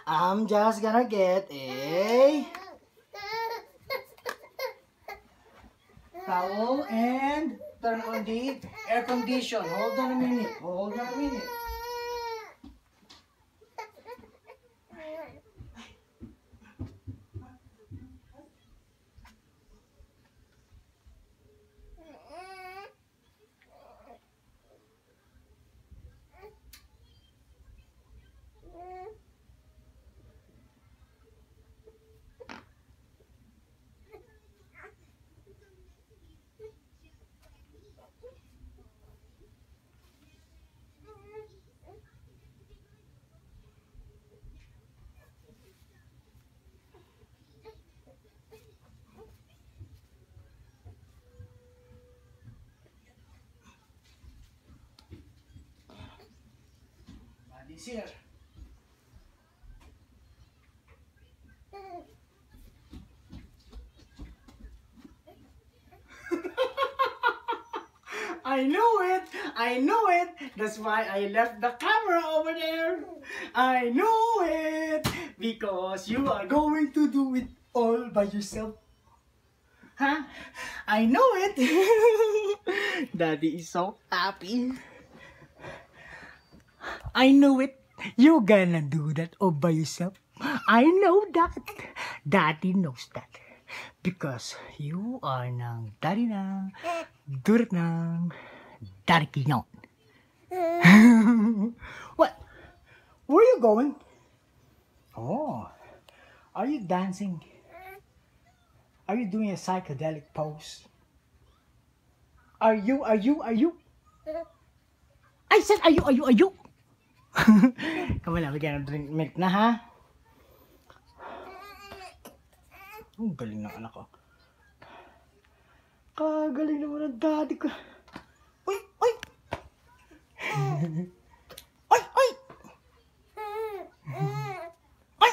I'm just gonna get a towel and turn on the air condition. Hold on a minute. Hold on a minute. Daddy's here. I know it! I know it! That's why I left the camera over there! I know it! Because you are going to do it all by yourself. Huh? I know it! Daddy is so happy. I know it! You're gonna do that all by yourself. I know that! Daddy knows that. Because you are ng daddy na, durut ng daddy kinyon. What? Where are you going? Oh, are you dancing? Are you doing a psychedelic pose? Are you? I said, are you? Come on, we can drink milk na, ha? Ang galing ng anak ko. Kagaling naman ng daddy ko. Uy! Uy! Uy! Uy! Uy! Uy! Uy! Uy!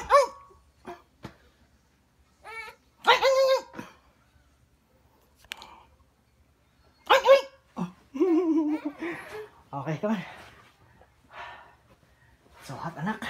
Uy! Okay, come on. So hot, anak.